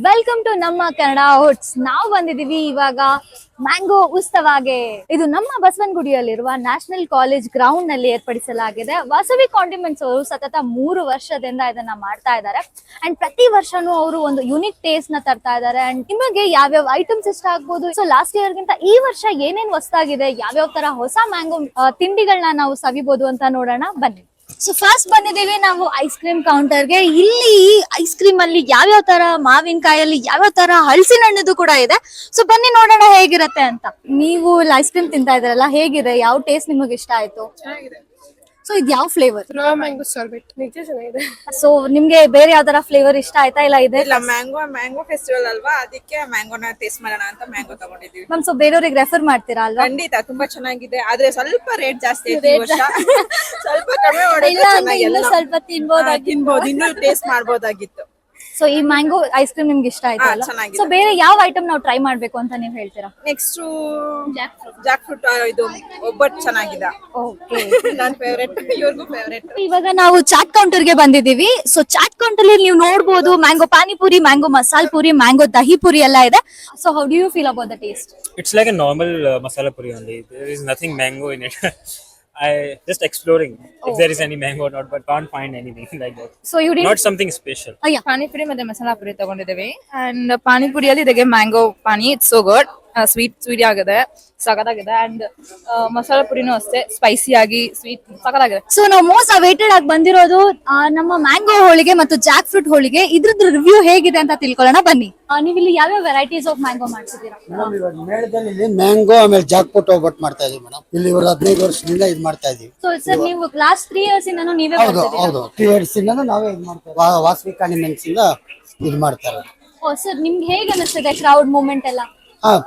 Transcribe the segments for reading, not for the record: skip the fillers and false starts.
Welcome to ನಮ್ಮ ಕನ್ನಡ ಹುಟ್ಸ್. ನಾವು ಬಂದಿದೀವಿ ಇವಾಗ ಮ್ಯಾಂಗೋ ಉತ್ಸವಗೆ. ಇದು ನಮ್ಮ ಬಸವನಗುಡಿಯಲ್ಲಿರುವ ನ್ಯಾಷನಲ್ ಕಾಲೇಜ್ ಗ್ರೌಂಡ್ ನಲ್ಲಿ ಏರ್ಪಡಿಸಲಾಗಿದೆ. ವಾಸವಿ ಕಾಂಡಿಮೆಂಟ್ಸ್ ಅವರು ಸತತ 3 ವರ್ಷದಿಂದ ಇದನ್ನ ಮಾಡ್ತಾ ಇದ್ದಾರೆ. ಅಂಡ್ ಪ್ರತಿ ವರ್ಷನೂ ಅವರು ಒಂದು ಯುನಿಕ್ ಟೇಸ್ಟ್ ನ ತರ್ತಾ ಇದ್ದಾರೆ. ಅಂಡ್ ನಿಮಗೆ ಯಾವ್ಯಾವ ಐಟಮ್ಸ್ ಇಷ್ಟ ಆಗ್ಬೋದು, ಸೊ ಲಾಸ್ಟ್ ಇಯರ್ ಗಿಂತ ಈ ವರ್ಷ ಏನೇನ್ ಹೊಸದಾಗಿದೆ, ಯಾವ್ಯಾವ ತರ ಹೊಸ ಮ್ಯಾಂಗೋ ತಿಂಡಿಗಳನ್ನ ನಾವು ಸವಿಬಹುದು ಅಂತ ನೋಡೋಣ ಬನ್ನಿ. ಸೊ ಫಸ್ಟ್ ಬಂದಿದ್ದೀವಿ ನಾವು ಐಸ್ ಕ್ರೀಮ್ ಕೌಂಟರ್ಗೆ. ಇಲ್ಲಿ ಐಸ್ ಕ್ರೀಮ್ ಅಲ್ಲಿ ಯಾವ್ಯಾವ ತರ, ಮಾವಿನಕಾಯಲ್ಲಿ ಯಾವ್ಯಾವ ತರ, ಹಲಸಿನ ಹಣ್ಣದು ಕೂಡ ಇದೆ. ಸೊ ಬನ್ನಿ ನೋಡೋಣ ಹೇಗಿರತ್ತೆ ಅಂತ. ನೀವು ಐಸ್ ಕ್ರೀಮ್ ತಿಂತಾ ಇದ್ರಲ್ಲ, ಹೇಗಿದೆ, ಯಾವ ಟೇಸ್ಟ್ ನಿಮಗೆ ಇಷ್ಟ ಆಯ್ತು? ಸೊ ಇದು ಯಾವ ಫ್ಲೇವರ್? ಮ್ಯಾಂಗೋ ಸಾರ್ಬೆಟ್ ನಿಜ ಚೆನ್ನಾಗಿದೆ. ಸೊ ನಿಮ್ಗೆ ಬೇರೆ ಯಾವ್ದಾರ ಫ್ಲೇವರ್ ಇಷ್ಟ ಆಯ್ತಾ? ಇಲ್ಲ ಇದೆ ಮ್ಯಾಂಗೋ ಫೆಸ್ಟಿವಲ್ ಅಲ್ವಾ, ಅದಕ್ಕೆ ಮ್ಯಾಂಗೋನ ಟೇಸ್ಟ್ ಮಾಡೋಣ ಅಂತ ಮ್ಯಾಂಗೋ ತಗೊಂಡಿದೀವಿ. ಮ್ಯಾಮ್, ಸೊ ಬೇರೆಯವ್ರಿಗೆ ರೆಫರ್ ಮಾಡ್ತೀರಾ ಅಲ್ವಾ? ಖಂಡಿತ, ತುಂಬಾ ಚೆನ್ನಾಗಿದೆ. ಆದ್ರೆ ಸ್ವಲ್ಪ ರೇಟ್ ಜಾಸ್ತಿ ಐತೆ ಈ ವರ್ಷ. ಸ್ವಲ್ಪ ಕಡಿಮೆ ಇಲ್ಲ ಅಂದ್ರೆ ಇನ್ನೂ ಸ್ವಲ್ಪ ತಿನ್ಬೋದು, ಇನ್ನೂ ಟೇಸ್ಟ್ ಮಾಡ್ಬೋದಾಗಿತ್ತು. ಸೊ ಈ ಮ್ಯಾಂಗೋ ಐಸ್ ಕ್ರೀಮ್ ನಿಮ್ಗೆ ಇಷ್ಟ ಆಯ್ತಾ? ಚೆನ್ನಾಗಿದೆ. ಸೊ ಬೇರೆ ಯಾವ ಐಟಮ್ ನಾವು ಟ್ರೈ ಮಾಡ್ಬೇಕು ಅಂತ ನೀವು ಹೇಳ್ತೀರಾ? ನೆಕ್ಸ್ಟ್ ಜಾಕ್ ಫ್ರೂಟ್ ಇದು ಒಬ್ಬಟ್ಟು ಚೆನ್ನಾಗಿದೆ. ಓಕೆ, ನನ್ನ ಫೇವರೇಟ್, ಇವ್ರಿಗೂ ಫೇವರೇಟ್. ಇವಾಗ ನಾವು ಚಾಟ್ ಕೌಂಟರ್ ಗೆ ಬಂದಿದೀವಿ. ಸೊ ಚಾಟ್ ಕೌಂಟರ್ ಅಲ್ಲಿ ನೀವು ನೋಡಬಹುದು mango panipuri, mango masala puri, mango dahi puri ಎಲ್ಲ ಇದೆ. So how do you feel about the taste? It's like a normal masala puri only. There is nothing mango in it. I just exploring if there is any mango or not, but can't find anything like that. So you didn't? Not something special. Oh, yeah. Panipuri ಮತ್ತೆ ಮಸಾಲಾ ಪುರಿ ತಗೊಂಡಿದ್ದೀವಿ. And ಪಾನಿಪುರಿಯಲ್ಲಿ ಇದಕ್ಕೆ mango pani, it's so good. Sweet ಆಗಿದೆ, ಸಖತ್ತಾಗಿದೆ. And masala ಪುರಿನೂ ಅಷ್ಟೇ, spicy ಆಗಿ sweet ಸಖತ್ತಾಗಿದೆ. So ನಾವು most awaited ಆಗಿ ಬಂದಿರೋದು ನಮ್ಮ ಮ್ಯಾಂಗೋ ಹೋಳಿಗೆ ಮತ್ತು ಜಾಕ್ ಫ್ರೂಟ್ ಹೋಳಿಗೆ. ಇದ್ರದ್ದು ರಿವ್ಯೂ ಹೇಗಿದೆ ಅಂತ ತಿಳ್ಕೊಳ್ಳೋಣ ಬನ್ನಿ. ನೀವು ಇಲ್ಲಿ ಯಾವ್ಯಾವ ವೆರೈಟೀಸ್ ಆಫ್ ಮ್ಯಾಂಗೋ ಮಾಡ್ತಿದ್ದೀರಾ? ಮೇಳದಲ್ಲಿ ಇಲ್ಲಿ ಮ್ಯಾಂಗೋ ಆಮೇಲೆ ಜಾಕ್ ಫ್ರೂಟ್ ಒಬ್ಬಟ್ಟು ಮಾಡ್ತಾ ಇದೀವಿ ಮೇಡಮ್. ಇಲ್ಲಿ ಇವರು 15 ವರ್ಷದಿಂದ ಇದು ಮಾಡ್ತಾ ಇದೀವಿ. ಸೊ ಸರ್, ನೀವು ಲಾಸ್ಟ್ 3 years ಇಂದನೂ ನೀವೇ ಹೌದು ಮಾಡ್ತಿದ್ದೀರಾ? ಹೌದು 3 years ಇಂದ ನಾವೇ ಇದು ಮಾಡ್ತೇವೆ. ವಾಸವಿ ಕಾಂಡಿಮೆಂಟ್ಸ್ ಇಂದ ಇದು ಮಾಡ್ತಾರೆ. ಓ ಸರ್, ನಿಮ್ಗೆ ಹೇಗೆ ಅನಿಸ್ತಿದೆ ಕ್ರೌಡ್ ಮೂವ್ಮೆಂಟ್ ಎಲ್ಲ?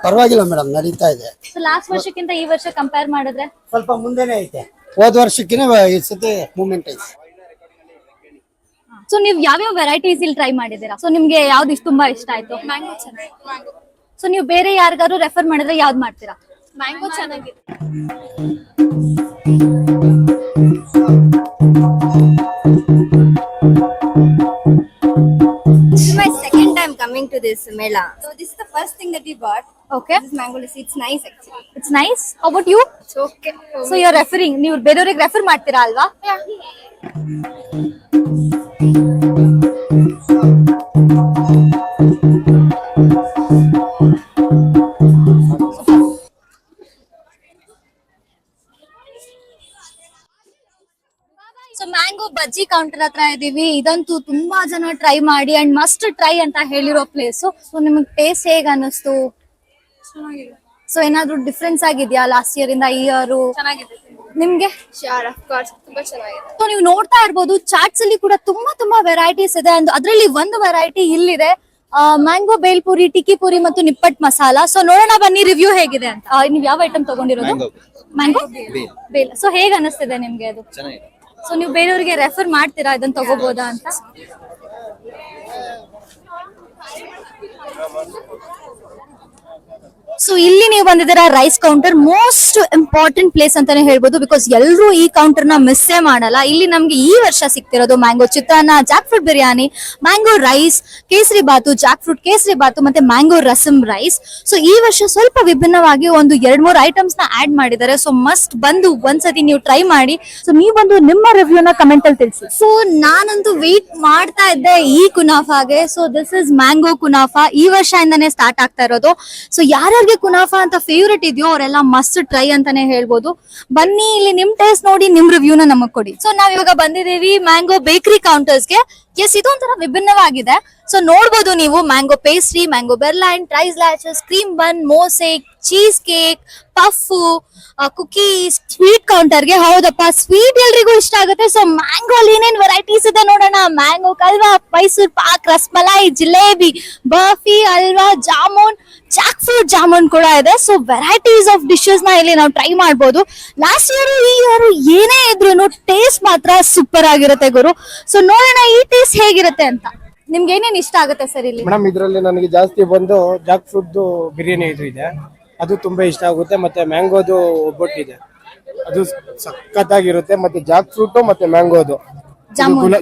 ಪರವಾಗಿಲ್ಲ ಮೇಡಮ್, ನಡೀತಾ ಇದೆ. ಸೊ ಲಾಸ್ಟ್ ವರ್ಷಕ್ಕಿಂತ ಈ ವರ್ಷ ಕಂಪೇರ್ ಮಾಡಿದ್ರೆ ಸ್ವಲ್ಪ ಮುಂದೆನೆ ಐತೆ. ಹೋದ ವರ್ಷಕ್ಕಿಂತ ಈ ಸತಿ ಮೂವ್ಮೆಂಟ್ ಐತೆ. ಸೊ ನೀವು ಯಾವ್ಯಾವ ವೆರೈಟೀಸ್ ಇಲ್ಲಿ ಟ್ರೈ ಮಾಡಿದ್ದೀರಾ? ಸೊ ನಿಮ್ಗೆ ಯಾವ್ದು ತುಂಬಾ ಇಷ್ಟ ಆಯ್ತು? ಮ್ಯಾಂಗೋ ಚೆನ್ನಾಗಿ. ಸೊ ನೀವು ಬೇರೆ ಯಾರಿಗಾದ್ರು ರೆಫರ್ ಮಾಡಿದ್ರೆ ಯಾವ್ದು ಮಾಡ್ತೀರಾ? ಮ್ಯಾಂಗೋ ಚೆನ್ನಾಗಿದೆ. This is my second time coming to this mela. So this is the first thing that we bought. Okay. This mango lassi. It's nice actually. It's nice. How about you? It's okay. So you're referring, ನೀವು ಬೇರೆಯವರಿಗೆ refer ಮಾಡ್ತೀರಾ ಅಲ್ವಾ? So mango ಬಜ್ಜಿ counter ಹತ್ರ ಇದೀವಿ. ಇದಂತೂ ತುಂಬಾ ಜನ try ಮಾಡಿ ಅಂಡ್ ಮಸ್ಟ್ ಟ್ರೈ ಅಂತ ಹೇಳಿರೋ ಪ್ಲೇಸ್. ಸೊ ನಿಮಗೆ ಟೇಸ್ಟ್ ಹೇಗ ಅನಿಸ್ತು? ಸೊ ಏನಾದ್ರು ಡಿಫ್ರೆನ್ಸ್ ಆಗಿದ್ಯಾ ಲಾಸ್ಟ್ ಇಯರ್ ಇಂದ ಈ ಇಯರ್? ಚೆನ್ನಾಗಿದೆ. ನಿಮ್ಗೆ? Sure, of course. ತುಂಬಾ ಚೆನ್ನಾಗಿದೆ. ಸೊ ನೀವು ನೋಡ್ತಾ ಇರ್ಬೋದು, ಚಾಟ್ಸ್ ಅಲ್ಲಿ ಕೂಡ ತುಂಬಾ ವೆರೈಟೀಸ್ ಇದೆ. ಅದರಲ್ಲಿ ಒಂದು ವೆರೈಟಿ ಇಲ್ಲಿದೆ, ಮ್ಯಾಂಗೋ ಬೇಲ್ಪುರಿ, ಟಿಕ್ಕಿ ಪುರಿ ಮತ್ತು ನಿಪ್ಪಟ್ ಮಸಾಲಾ. ಸೊ ನೋಡೋಣ ಬನ್ನಿ ರಿವ್ಯೂ ಹೇಗಿದೆ ಅಂತ. ನೀವು ಯಾವ ಐಟಮ್ ತಗೊಂಡಿರೋದು? Mango bale. ಸೊ ಹೇಗ ಅನಿಸ್ತಿದೆ ನಿಮ್ಗೆ ಅದು? ಸೊ ನೀವು ಬೇರೆಯವರಿಗೆ ರೆಫರ್ ಮಾಡ್ತೀರಾ ಇದನ್ನ ತಗೋಬಹುದಾ ಅಂತ? ಸೊ ಇಲ್ಲಿ ನೀವು ಬಂದಿದ್ದೀರಾ rice counter, most important place ಅಂತಾನೆ ಹೇಳ್ಬೋದು. ಬಿಕಾಸ್ ಎಲ್ಲರೂ ಈ ಕೌಂಟರ್ ನ ಮಿಸ್ಸೇ ಮಾಡಲ್ಲ. ಇಲ್ಲಿ ನಮ್ಗೆ ಈ ವರ್ಷ ಸಿಗ್ತಿರೋದು ಮ್ಯಾಂಗೋ ಚಿತ್ರಾನ್ನ, jackfruit biryani, mango rice, kesari bath, Jack fruit kesari bath ಮತ್ತೆ ಮ್ಯಾಂಗೋ ರಸಮ್ ರೈಸ್. ಸೊ ಈ ವರ್ಷ ಸ್ವಲ್ಪ ವಿಭಿನ್ನವಾಗಿ ಒಂದು 2-3 ಐಟಮ್ಸ್ ನ ಆಡ್ ಮಾಡಿದ್ದಾರೆ. ಸೊ ಮಸ್ಟ್ ಬಂದು ಒಂದ್ಸತಿ ನೀವು ಟ್ರೈ ಮಾಡಿ. ಸೊ ನೀವು ಬಂದು ನಿಮ್ಮ ರಿವ್ಯೂ ನ ಕಮೆಂಟ್ ಅಲ್ಲಿ ತಿಳಿಸಿ. ಸೊ ನಾನಂತೂ ವೇಟ್ ಮಾಡ್ತಾ ಇದ್ದೆ ಈ ಕುನಾಫಾಗೆ. So this is mango kunafa. ಈ ವರ್ಷದಿಂದಾನೇ ಸ್ಟಾರ್ಟ್ ಆಗ್ತಾ ಇರೋದು. ಸೊ ಯಾರ್ಯಾರಿಗೆ ಕುನಾಫಾ ಅಂತ ಫೇವ್ರೇಟ್ ಇದೆಯೋ ಅವರೆಲ್ಲ ಮಸ್ಟ್ ಟ್ರೈ ಅಂತಾನೆ ಹೇಳ್ಬೋದು. ಬನ್ನಿ, ಇಲ್ಲಿ ನಿಮ್ ಟೇಸ್ಟ್ ನೋಡಿ ನಿಮ್ ರಿವ್ಯೂನ ನಮಗ್ ಕೊಡಿ. ಸೊ ನಾವ್ ಇವಾಗ ಬಂದಿದ್ದೀವಿ ಮ್ಯಾಂಗೋ ಬೇಕರಿ ಕೌಂಟರ್ಸ್ಗೆ. ಎಸ್, ಇದೊಂಥರ ವಿಭಿನ್ನವಾಗಿದೆ. ಸೊ ನೋಡ್ಬೋದು ನೀವು mango pastry, mango berliner, tres leches, cream bun, ಮೋಸೆಕ್, cheese cake, puff, cookies. Sweet ಕೌಂಟರ್ಗೆ. ಹೌದಪ್ಪ, ಸ್ವೀಟ್ ಎಲ್ರಿಗೂ ಇಷ್ಟ ಆಗುತ್ತೆ. ಸೊ ಮ್ಯಾಂಗೋ ಅಲ್ಲಿ ಏನೇನ್ ವೆರೈಟೀಸ್ ಇದೆ ನೋಡೋಣ. ಮ್ಯಾಂಗೋ ಕಲ್ವಾ, ಮೈಸೂರ್ ಪಾಕ್, ರಸ್ಮಲೈ, ಜಿಲೇಬಿ, ಬರ್ಫಿ, ಹಲ್ವಾ, ಜಾಮೂನ್, ಜಾಕ್ ಫ್ರೂಟ್ ಜಾಮೂನ್ ಕೂಡ ಇದೆ. ಸೊ ವೆರೈಟೀಸ್ ಆಫ್ ಡಿಶಸ್ ನ ಇಲ್ಲಿ ನಾವು ಟ್ರೈ ಮಾಡಬಹುದು. ಲಾಸ್ಟ್ ಇಯರ್ ಈ ಇಯರ್ ಏನೇ ಇದ್ರು ಟೇಸ್ಟ್ ಮಾತ್ರ ಸೂಪರ್ ಆಗಿರುತ್ತೆ ಗುರು. ಸೊ ನೋಡೋಣ ಈ ಟೇಸ್ಟ್ ಹೇಗಿರುತ್ತೆ ಅಂತ. ನಿಮ್ಗೆ ಏನೇನ್ ಇಷ್ಟ ಆಗುತ್ತೆ ಸರ್ ಇಲ್ಲಿ? ಮೇಡಮ್, ಇದರಲ್ಲಿ ನನಗೆ ಜಾಸ್ತಿ ಬಂದು ಜಾಕ್ ಫ್ರೂಟ್ ಬಿರಿಯಾನಿ ಇದೆ, ಅದು ತುಂಬಾ ಇಷ್ಟ ಆಗುತ್ತೆ. ಮತ್ತೆ ಮ್ಯಾಂಗೋದು ಒಬ್ಬಟ್ಟು ಇದೆ, ಅದು ಸಖತ್ತಾಗಿರುತ್ತೆ. ಮತ್ತೆ ಜಾಕ್ ಫ್ರೂಟ್ ಮತ್ತೆ ಮ್ಯಾಂಗೋದು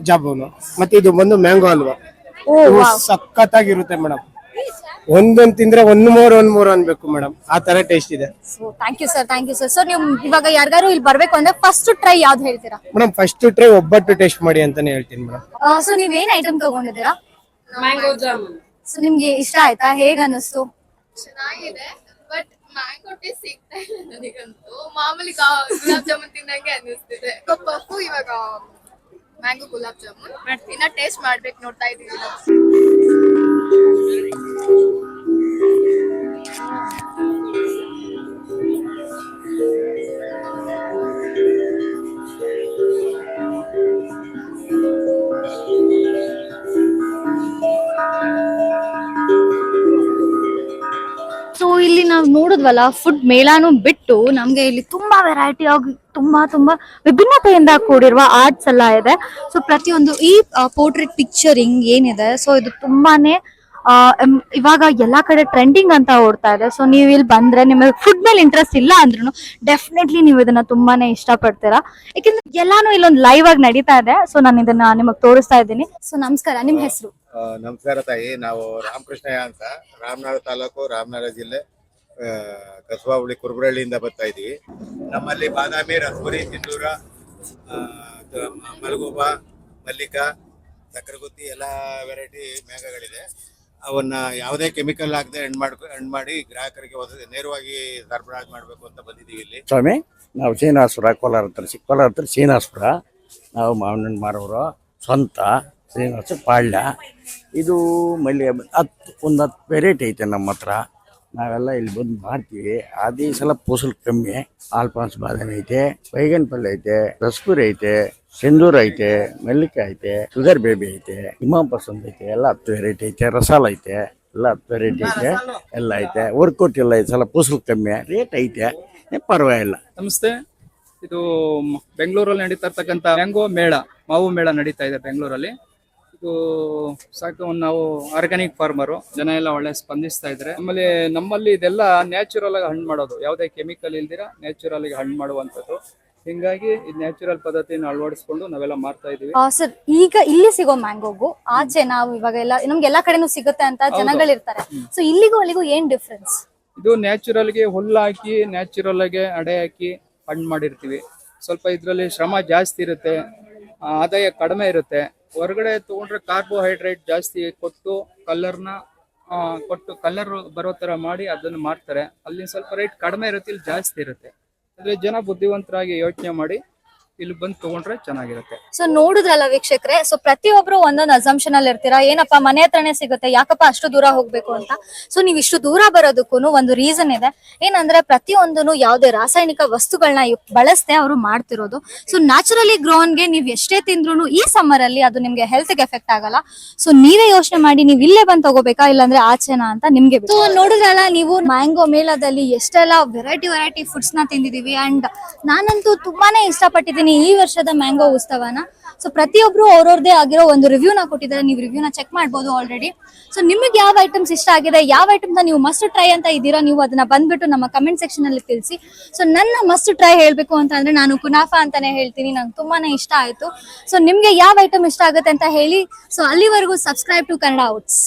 ಜಾಮೂನು, ಮತ್ತೆ ಇದು ಬಂದು ಮ್ಯಾಂಗೋ ಹಲ್ವಾ. ಸಖತ್ತಾಗಿರುತ್ತೆ ಮೇಡಮ್. ಒಂದೊಂದ್ ತಿಂದ್ರೆ ಒಂದ್ ಮೂರ್ ಅನ್ಬೇಕು ಮೇಡಮ್, ಆ ತರ ಟೇಸ್ಟ್ ಇದೆ so thank you sir. So ನೀವು ಇವಾಗ ಯಾರಿಗಾರು ಇಲ್ಲಿ ಬರ್ಬೇಕು ಅಂದ್ರೆ ಫಸ್ಟ್ ಟ್ರೈ ಯಾವ್ದು ಹೇಳ್ತೀರಾ? ಮೇಡಮ್. ಫಸ್ಟ್ ಟ್ರೈ ಒಬ್ಬಟ್ಟು ಟೇಸ್ಟ್ ಮಾಡಿ ಅಂತಾನೆ ಹೇಳ್ತೀನಿ ಮೇಡಮ್. ಸೊ ನೀವ್ ಏನ್ ಐಟಮ್ ತಗೊಂಡಿದ್ದೀರಾ? Mango jam. ಸೊ ನಿಮ್ಗೆ ಇಷ್ಟ ಆಯ್ತಾ? ಹೇಗ್ ಅನ್ನಿಸ್ತು? ಚೆನ್ನಾಗಿದೆ, ಬಟ್ ಮ್ಯಾಂಗೋ ಟೇಸ್ಟ್ ಸಿಗ್ತಾ ಇಲ್ಲ ನನಗಂತೂ. ಮಾಮೂಲಿ ಗುಲಾಬ್ ಜಾಮೂನ್ ತಿನ್ನಂಗೆ ಅನ್ನಿಸ್ತಿದೆ. ಪಪ್ಪು ಇವಾಗ ಮ್ಯಾಂಗೋ ಗುಲಾಬ್ ಜಾಮೂನ್ ಇನ್ನ ಟೇಸ್ಟ್ ಮಾಡ್ಬೇಕು, ನೋಡ್ತಾ ಇದೀವಿ. ಸೊ ಇಲ್ಲಿ ನಾವು ನೋಡಿದ್ವಲ್ಲ, ಫುಡ್ ಮೇಳಾನು ಬಿಟ್ಟು ನಮ್ಗೆ ಇಲ್ಲಿ ತುಂಬಾ ವೆರೈಟಿ ಆಗಿ ತುಂಬಾ ವಿಭಿನ್ನತೆಯಿಂದ ಕೂಡಿರುವ ಆರ್ಟ್ಸ್ ಎಲ್ಲ ಇದೆ. ಸೊ ಪ್ರತಿಯೊಂದು ಈ ಪೋರ್ಟ್ರೇಟ್ ಪಿಕ್ಚರಿಂಗ್ ಏನಿದೆ, ಸೊ ಇದು ತುಂಬಾನೇ ಇವಾಗ ಎಲ್ಲಾ ಕಡೆ ಟ್ರೆಂಡಿಂಗ್ ಅಂತ ಓಡ್ತಾ ಇದೆ. ಸೊ ನೀವು ಇಲ್ಲಿ ಬಂದ್ರೆ ನಿಮಗೆ ಫುಡ್ ಮೇಲೆ ಇಂಟ್ರೆಸ್ಟ್ ಇಲ್ಲ ಅಂದ್ರೂ ಡೆಫಿನೆಟ್ಲಿ ನೀವು ಇದನ್ನ ತುಂಬಾನೇ ಇಷ್ಟಪಡ್ತೀರಾ, ಯಾಕಂದ್ರೆ ಎಲ್ಲಾನು ಇಲ್ಲೊಂದು ಲೈವ್ ಆಗಿ ನಡೀತಾ ಇದೆ. ಸೊ ನಾನು ಇದನ್ನ ನಿಮಗೆ ತೋರಿಸ್ತಾ ಇದ್ದೀನಿ. ಸೊ ನಮಸ್ಕಾರ, ನಿಮ್ ಹೆಸರು? ನಮಸ್ಕಾರ ತಾಯಿ, ನಾವು ರಾಮಕೃಷ್ಣಯ್ಯ ಅಂತ, ರಾಮನಗರ ತಾಲೂಕು, ರಾಮನಗರ ಜಿಲ್ಲೆ, ಕಸಬಾ ಹುಳಿ ಕುರುಬರಳ್ಳಿಯಿಂದ ಬರ್ತಾ ಇದೀವಿ. ನಮ್ಮಲ್ಲಿ ಬಾದಾಮಿ, ರಸಬುರಿ, ಸಿಂಧೂರ, ಮಲಗೋಬ, ಮಲ್ಲಿಕ, ಸಕ್ಕರೆಗುತ್ತಿ ಎಲ್ಲ ವೆರೈಟಿ ಮ್ಯಾಂಗೋಗಳಿದೆ. ಅವನ್ನ ಯಾವುದೇ ಕೆಮಿಕಲ್ ಹಾಕದೆ ಹಣ್ಣು ಮಾಡಿ ಗ್ರಾಹಕರಿಗೆ ನೇರವಾಗಿ ಸರಬರಾಜು ಮಾಡಬೇಕು ಅಂತ ಬಂದಿದ್ದೀವಿ ಇಲ್ಲಿ. ಸ್ವಾಮಿ, ನಾವು ಶ್ರೀನಿವಾಸಪುರ, ಕೋಲಾರ ಹತ್ರ ಶ್ರೀನಿವಾಸಪುರ. ನಾವು ಮಾವಿನ ಹಣ್ಣು ಮಾರೋರು, ಸ್ವಂತ ಶ್ರೀನಿವಾಸ ಪಾಳ್ಯ. ಇದು ಮಲ್ಲಿ ಒಂದು 10 ವೆರೈಟಿ ಐತೆ ನಮ್ಮ ಹತ್ರ. ನಾವೆಲ್ಲ ಇಲ್ಲಿ ಬಂದು ಮಾಡ್ತೀವಿ. ಅದೇ ಸಲ ಪೂಸಲ್ ಕಮ್ಮಿ. ಆಲ್ಫಾನ್ಸ್ ಬಾದಾಮಿ ಐತೆ, ಬೈಗನ್ ಪಲ್ಯ ಐತೆ, ರಸಪುರಿ ಐತೆ, ಸಿಂಧೂರ್ ಐತೆ, ಮಲ್ಲಿಕ ಐತೆ, ಶುಗರ್ ಬೇಬಿ ಐತೆ, ಇಮಾಮ್ ಪಸಂದ್ ಐತೆ, ಎಲ್ಲ 10 ವೆರೈಟಿ ಐತೆ. ರಸಾಲ ಐತೆ, ಎಲ್ಲ 10 ವೆರೈಟಿ ಐತೆ, ಎಲ್ಲ ಐತೆ. ವರ್ಕೌಟ್ ಎಲ್ಲ ಐತೆ, ಸಲ ಪೂಸಲ್ ಕಮ್ಮಿ, ರೇಟ್ ಐತೆ, ಪರವಾಗಿಲ್ಲ. ನಮಸ್ತೆ, ಇದು ಬೆಂಗಳೂರಲ್ಲಿ ನಡೀತಾ ಇರ್ತಕ್ಕಂಥ ಮ್ಯಾಂಗೋ ಮೇಳ, ಮಾವು ಮೇಳ ನಡೀತಾ ಇದೆ ಬೆಂಗಳೂರಲ್ಲಿ. ಇದು ಸಾಕು, ನಾವು ಆರ್ಗ್ಯಾನಿಕ್ ಫಾರ್ಮರು, ಜನ ಎಲ್ಲ ಒಳ್ಳೆ ಸ್ಪಂದಿಸ್ತಾ ಇದ್ದಾರೆ. ಆಮೇಲೆ ನಮ್ಮಲ್ಲಿ ಇದೆಲ್ಲ ನ್ಯಾಚುರಲ್ ಆಗಿ ಹಣ್ಣು ಮಾಡೋದು, ಯಾವುದೇ ಕೆಮಿಕಲ್ ಇಲ್ದಿರ ನ್ಯಾಚುರಲ್ ಆಗಿ ಹಣ್ಣು ಮಾಡುವಂಥದ್ದು. ಹಿಂಗಾಗಿ ಇದು ನ್ಯಾಚುರಲ್ ಪದ್ಧತಿಯನ್ನು ಅಳವಡಿಸ್ಕೊಂಡು ನಾವೆಲ್ಲ ಮಾಡ್ತಾ ಇದೀವಿ. ಸರ್, ಈಗ ಇಲ್ಲಿ ಸಿಗೋ ಮ್ಯಾಂಗೋಗೂ ಆಚೆ ನಾವು ಇವಾಗ ಎಲ್ಲ ನಮ್ಗೆ ಎಲ್ಲಾ ಕಡೆನೂ ಸಿಗುತ್ತೆ ಅಂತ ಜನಗಳಿರ್ತಾರೆ. ಸೊ ಇಲ್ಲಿಗೂ ಅಲ್ಲಿಗೂ ಏನ್ ಡಿಫ್ರೆನ್ಸ್? ಇದು ನ್ಯಾಚುರಲ್ ಗೆ ಹುಲ್ಲು ಹಾಕಿ ನ್ಯಾಚುರಲ್ ಆಗಿ ಅಡೆ ಹಾಕಿ ಹಣ್ಣು ಮಾಡಿರ್ತೀವಿ. ಸ್ವಲ್ಪ ಇದರಲ್ಲಿ ಶ್ರಮ ಜಾಸ್ತಿ ಇರುತ್ತೆ, ಆದಾಯ ಕಡಿಮೆ ಇರುತ್ತೆ. ಹೊರಗಡೆ ತಗೊಂಡ್ರೆ ಕಾರ್ಬೋಹೈಡ್ರೇಟ್ ಜಾಸ್ತಿ ಕೊಟ್ಟು ಕಲರ್ ಬರೋ ತರ ಮಾಡಿ ಅದನ್ನು ಮಾಡ್ತಾರೆ. ಅಲ್ಲಿ ಸ್ವಲ್ಪ ರೇಟ್ ಕಡಿಮೆ ಇರುತ್ತೆ, ಇಲ್ಲಿ ಜಾಸ್ತಿ ಇರುತ್ತೆ. ಅಂದ್ರೆ ಜನ ಬುದ್ಧಿವಂತರಾಗಿ ಯೋಚನೆ ಮಾಡಿ ಇಲ್ಲಿ ಬಂದು ತಗೊಂಡ್ರೆ ಚೆನ್ನಾಗಿರುತ್ತೆ. ಸೊ ನೋಡಿದ್ರಲ್ಲ ವೀಕ್ಷಕರೇ, ಸೊ ಪ್ರತಿಯೊಬ್ರು ಒಂದೊಂದು ಅಸಂಪ್ಷನ್ ಅಲ್ಲಿ ಇರ್ತೀರಾ, ಏನಪ್ಪಾ ಮನೆ ಹತ್ರನೇ ಸಿಗುತ್ತೆ, ಯಾಕಪ್ಪ ಅಷ್ಟು ದೂರ ಹೋಗ್ಬೇಕು ಅಂತ. ಸೊ ನೀವು ಇಷ್ಟು ದೂರ ಬರೋದಕ್ಕೂ ಒಂದು ರೀಸನ್ ಇದೆ. ಏನಂದ್ರೆ ಪ್ರತಿಯೊಂದನು ಯಾವುದೇ ರಾಸಾಯನಿಕ ವಸ್ತುಗಳನ್ನ ಬಳಸದೆ ಅವರು ಮಾಡ್ತಿರೋದು. ಸೊ ನ್ಯಾಚುರಲಿ ಗ್ರೋನ್ಗೆ ನೀವು ಎಷ್ಟೇ ತಿಂದ್ರು ಈ ಸಮ್ಮರ್ ಅಲ್ಲಿ ಅದು ನಿಮ್ಗೆ ಹೆಲ್ತ್ ಗೆ ಎಫೆಕ್ಟ್ ಆಗಲ್ಲ. ಸೊ ನೀವೇ ಯೋಚನೆ ಮಾಡಿ, ನೀವು ಇಲ್ಲೇ ಬಂದು ತಗೋಬೇಕಾ ಇಲ್ಲಾಂದ್ರೆ ಆಚೆನಾ ಅಂತ ನಿಮ್ಗೆ. ಸೊ ನೋಡಿದ್ರಲ್ಲ ನೀವು, ಮ್ಯಾಂಗೋ ಮೇಳದಲ್ಲಿ ಎಷ್ಟೆಲ್ಲ ವೆರೈಟಿ ಫುಡ್ಸ್ ನ ತಿಂದಿದೀವಿ. ಅಂಡ್ ನಾನಂತೂ ತುಂಬಾನೇ ಇಷ್ಟಪಟ್ಟಿದ್ದೀನಿ ಈ ವರ್ಷದ ಮ್ಯಾಂಗೋ ಉತ್ಸವನ. ಸೊ ಪ್ರತಿಯೊಬ್ರು ಅವ್ರವ್ರದೇ ಆಗಿರೋ ಒಂದು ರಿವ್ಯೂನ ಕೊಟ್ಟಿದ್ದಾರೆ, ನೀವು ರಿವ್ಯೂನ ಚೆಕ್ ಮಾಡ್ಬೋದು ಆಲ್ರೆಡಿ. ಸೊ ನಿಮಗೆ ಯಾವ ಐಟಮ್ಸ್ ಇಷ್ಟ ಆಗಿದೆ, ಯಾವ ಐಟಮ್ನ ನೀವು ಮಸ್ಟ್ ಟ್ರೈ ಅಂತ ಇದ್ದೀರಾ, ನೀವು ಅದನ್ನ ಬಂದ್ಬಿಟ್ಟು ನಮ್ಮ ಕಮೆಂಟ್ ಸೆಕ್ಷನ್ ಅಲ್ಲಿ ತಿಳಿಸಿ. ಸೊ ನನ್ನ ಮಸ್ಟ್ ಟ್ರೈ ಹೇಳ್ಬೇಕು ಅಂತ ಅಂದ್ರೆ ನಾನು ಕುನಾಫಾ ಅಂತಾನೆ ಹೇಳ್ತೀನಿ, ನಂಗೆ ತುಂಬಾನೇ ಇಷ್ಟ ಆಯ್ತು. ಸೊ ನಿಮ್ಗೆ ಯಾವ ಐಟಮ್ ಇಷ್ಟ ಆಗುತ್ತೆ ಅಂತ ಹೇಳಿ. ಸೊ ಅಲ್ಲಿವರೆಗೂ ಸಬ್ಸ್ಕ್ರೈಬ್ ಟು ಕನ್ನಡ ಔಟ್ಸ್.